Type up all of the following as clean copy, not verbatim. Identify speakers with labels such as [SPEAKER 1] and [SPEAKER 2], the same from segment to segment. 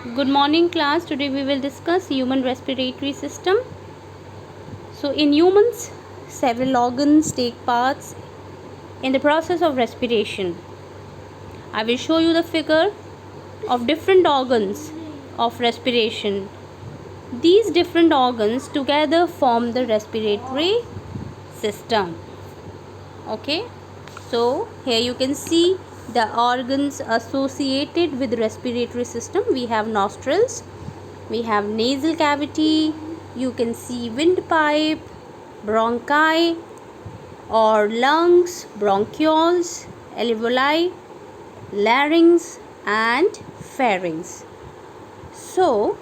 [SPEAKER 1] Good morning class. Today we will discuss human respiratory system. So in humans, several organs take parts in the process of respiration. I will show you the figure of different organs of respiration. These different organs together form the respiratory system. Okay. So here you can see the organs associated with respiratory system. We have nostrils, we have nasal cavity, you can see windpipe, bronchi or lungs, bronchioles, alveoli, larynx and pharynx. So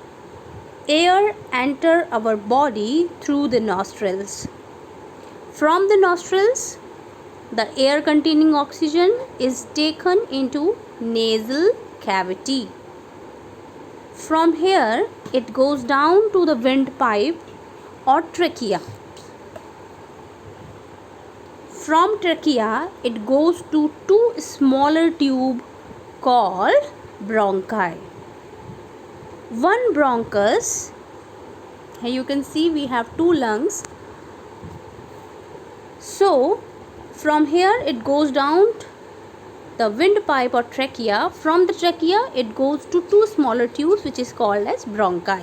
[SPEAKER 1] air enter our body through the nostrils. From the nostrils, the air containing oxygen is taken into nasal cavity. From here, it goes down to the windpipe or trachea. From trachea, it goes to two smaller tubes called bronchi. One bronchus, here you can see we have two lungs. So, from here it goes down the windpipe or trachea. From the trachea it goes to two smaller tubes which is called as bronchi.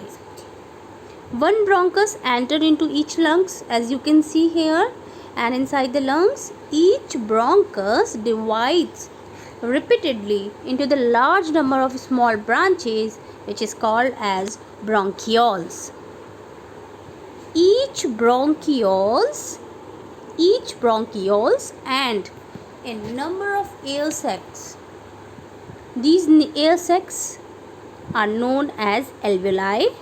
[SPEAKER 1] One bronchus enter into each lungs as you can see here, and inside the lungs each bronchus divides repeatedly into the large number of small branches which is called as bronchioles. Each bronchioles and a number of air sacs. These air sacs are known as alveoli.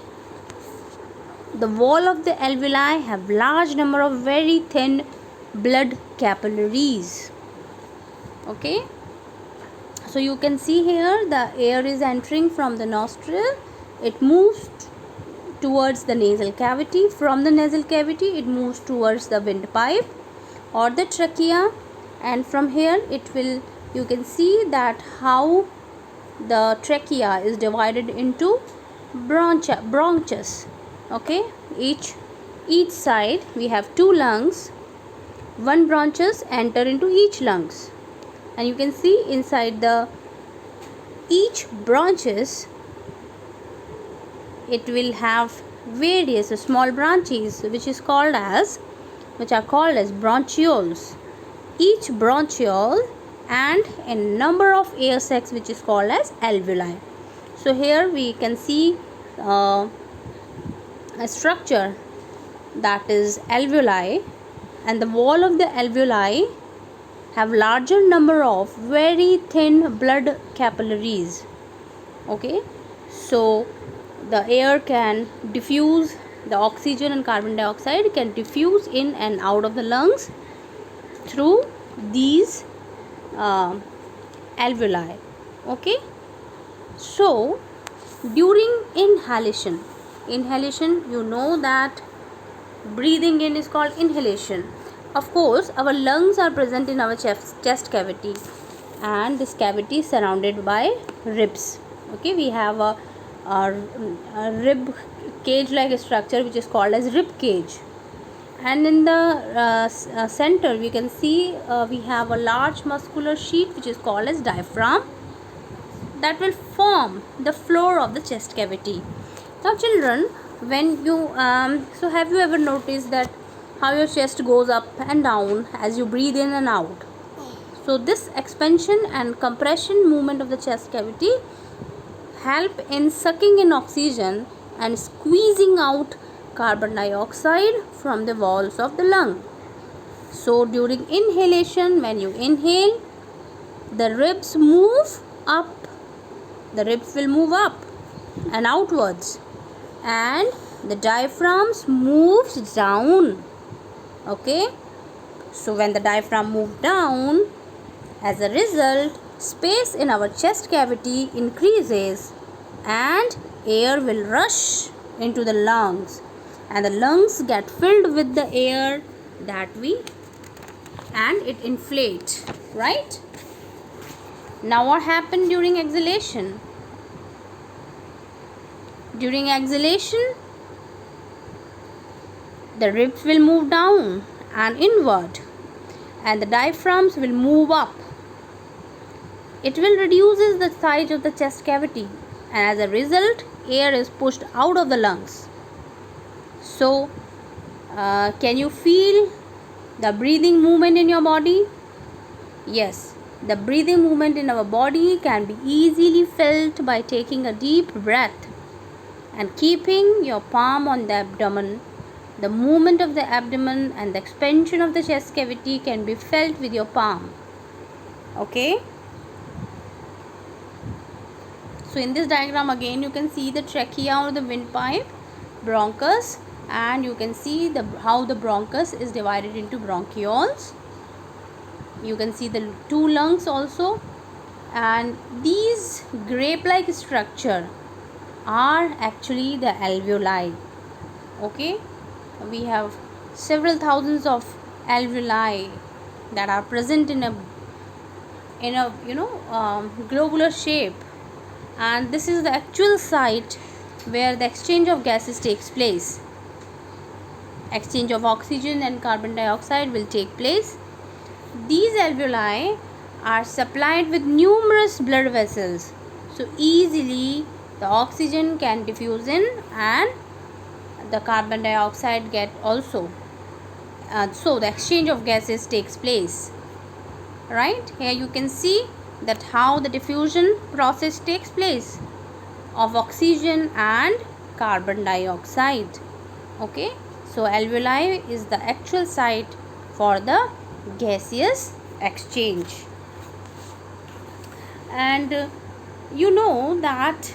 [SPEAKER 1] The wall of the alveoli have large number of very thin blood capillaries. Okay, so you can see here the air is entering from the nostril. It moves towards the nasal cavity. From the nasal cavity it moves towards the windpipe or the trachea, and from here you can see that how the trachea is divided into bronchus. Okay, each side we have two lungs. One bronchus enter into each lungs, and you can see inside the each bronchus it will have various small branches which are called as bronchioles. Each bronchiole and a number of air sacs which is called as alveoli. So here we can see a structure that is alveoli, and the wall of the alveoli have larger number of very thin blood capillaries. Okay, so the air can diffuse, the oxygen and carbon dioxide can diffuse in and out of the lungs through these alveoli. Okay, so during inhalation you know that breathing in is called inhalation. Of course, our lungs are present in our chest cavity, and this cavity is surrounded by ribs. Okay, we have a rib cage like structure which is called as rib cage, and in the center we can see we have a large muscular sheet which is called as diaphragm that will form the floor of the chest cavity. Now children, when you so have you ever noticed that how your chest goes up and down as you breathe in and out? So this expansion and compression movement of the chest cavity help in sucking in oxygen and squeezing out carbon dioxide from the walls of the lung. So during inhalation, when you inhale, the ribs move up. The ribs will move up and outwards, and the diaphragms moves down. Okay, so when the diaphragm moves down, as a result, space in our chest cavity increases and air will rush into the lungs, and the lungs get filled with the air and it inflates, right? Now what happened during exhalation? During exhalation, the ribs will move down and inward, and the diaphragms will move up. It will reduce the size of the chest cavity, and as a result, air is pushed out of the lungs. So, can you feel the breathing movement in your body? Yes, the breathing movement in our body can be easily felt by taking a deep breath and keeping your palm on the abdomen. The movement of the abdomen and the expansion of the chest cavity can be felt with your palm. Okay. So in this diagram again you can see the trachea or the windpipe, bronchus, and you can see how the bronchus is divided into bronchioles. You can see the two lungs also, and these grape-like structure are actually the alveoli. Okay, we have several thousands of alveoli that are present in a globular shape, and this is the actual site where the exchange of gases takes place. Exchange of oxygen and carbon dioxide will take place. These alveoli are supplied with numerous blood vessels, so easily the oxygen can diffuse in and the carbon dioxide get also. So the exchange of gases takes place. Right, here you can see that how the diffusion process takes place of oxygen and carbon dioxide. Okay, so alveoli is the actual site for the gaseous exchange. And you know that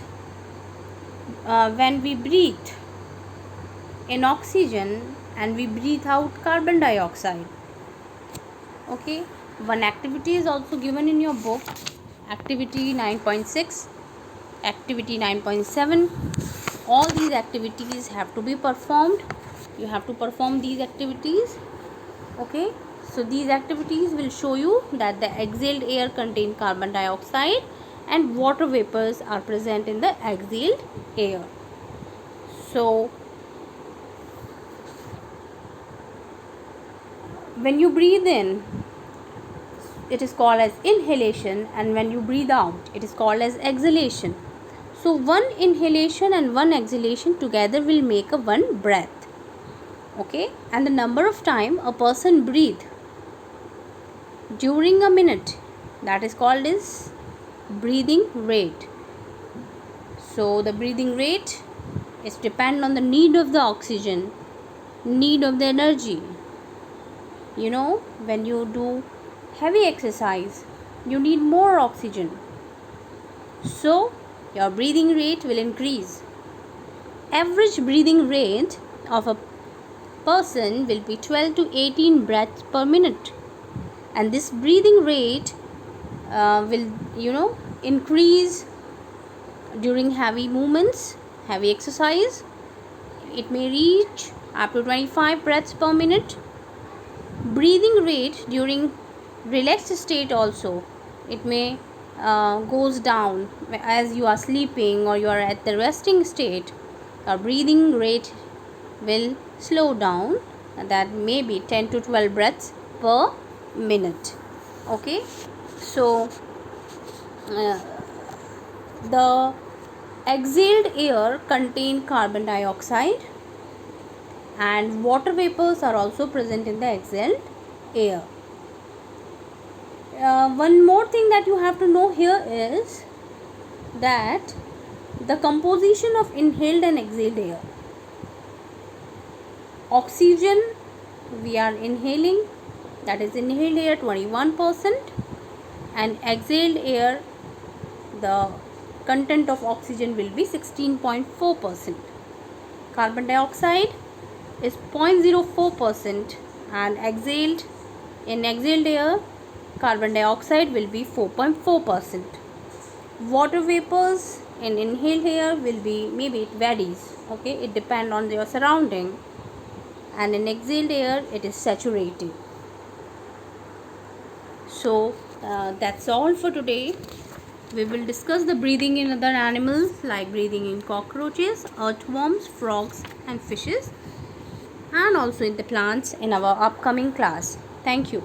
[SPEAKER 1] when we breathe in oxygen and we breathe out carbon dioxide. Okay, one activity is also given in your book, activity 9.6, activity 9.7. all these activities have to be performed. You have to perform these activities. Okay, so these activities will show you that the exhaled air contains carbon dioxide and water vapors are present in the exhaled air. So when you breathe in, it is called as inhalation, and when you breathe out, it is called as exhalation. So one inhalation and one exhalation together will make a one breath. Okay, and the number of time a person breathe during a minute, that is called as breathing rate. So the breathing rate is depend on the need of the oxygen, need of the energy. You know, when you do heavy exercise, you need more oxygen, so your breathing rate will increase. Average breathing rate of a person will be 12 to 18 breaths per minute, and this breathing rate will increase during heavy movements, heavy exercise. It may reach up to 25 breaths per minute. Breathing rate during relaxed state also, it may goes down as you are sleeping or you are at the resting state. Your breathing rate will slow down, and that may be 10 to 12 breaths per minute. Okay, so the exhaled air contain carbon dioxide and water vapors are also present in the exhaled air. One more thing that you have to know here is that the composition of inhaled and exhaled air. Oxygen we are inhaling, that is inhaled air 21%, and exhaled air the content of oxygen will be 16.4%. Carbon dioxide is 0.04%, and exhaled air carbon dioxide will be 4.4%. Water vapors in inhaled air will be, maybe it varies, okay, it depends on your surrounding, and in exhaled air it is saturated. So that's all for today. We will discuss the breathing in other animals like breathing in cockroaches, earthworms, frogs and fishes, and also in the plants in our upcoming class. Thank you.